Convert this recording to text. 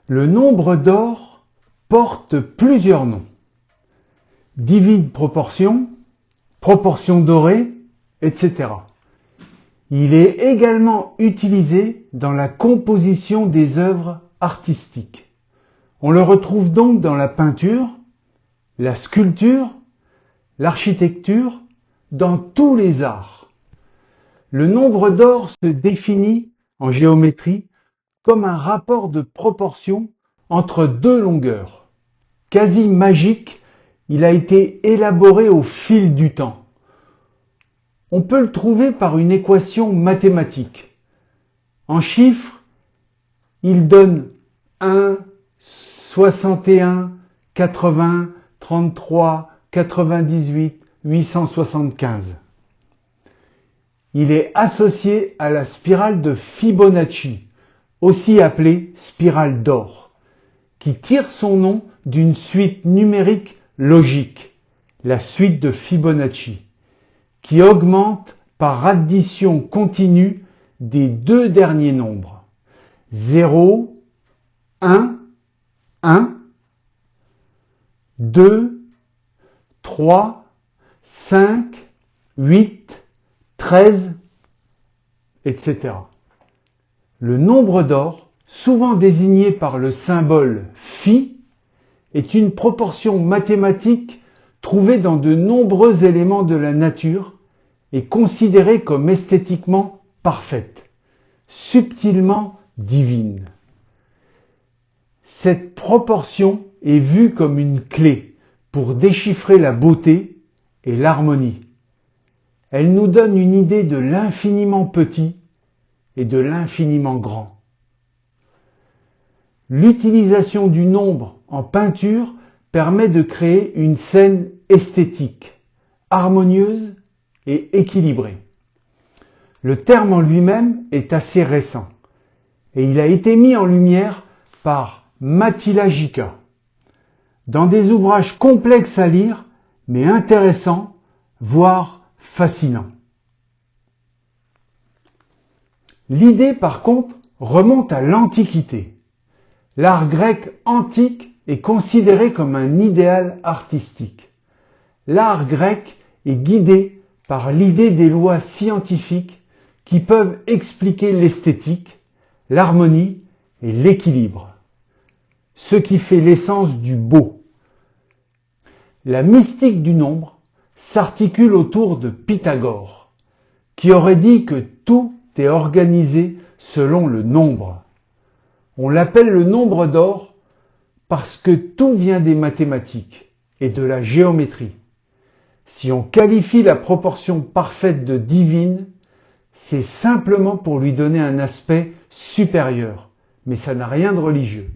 Le nombre d'or porte plusieurs noms. Divine proportion, proportion dorée, etc. Il est également utilisé dans la composition des œuvres artistiques. On le retrouve donc dans la peinture, la sculpture, l'architecture, dans tous les arts. Le nombre d'or se définit en géométrie comme un rapport de proportion entre deux longueurs. Quasi magique, il a été élaboré au fil du temps. On peut le trouver par une équation mathématique. En chiffres, il donne 1, 61, 80, 33, 98, 875. Il est associé à la spirale de Fibonacci, aussi appelée spirale d'or, qui tire son nom d'une suite numérique logique, la suite de Fibonacci, qui augmente par addition continue des deux derniers nombres, 0, 1, 1, 2, 3, 5, 8, 13, etc. Le nombre d'or, souvent désigné par le symbole Φ, est une proportion mathématique trouvée dans de nombreux éléments de la nature et considérée comme esthétiquement parfaite, subtilement divine. Cette proportion est vue comme une clé pour déchiffrer la beauté et l'harmonie. Elle nous donne une idée de l'infiniment petit et de l'infiniment grand. L'utilisation du nombre en peinture permet de créer une scène esthétique, harmonieuse et équilibrée. Le terme en lui-même est assez récent et il a été mis en lumière par Mattila Gica dans des ouvrages complexes à lire mais intéressants, voire fascinants. L'idée par contre remonte à l'Antiquité. L'art grec antique est considéré comme un idéal artistique. L'art grec est guidé par l'idée des lois scientifiques qui peuvent expliquer l'esthétique, l'harmonie et l'équilibre, ce qui fait l'essence du beau. La mystique du nombre s'articule autour de Pythagore, qui aurait dit que tout est organisé selon le nombre. On l'appelle le nombre d'or parce que tout vient des mathématiques et de la géométrie. Si on qualifie la proportion parfaite de divine, c'est simplement pour lui donner un aspect supérieur, mais ça n'a rien de religieux.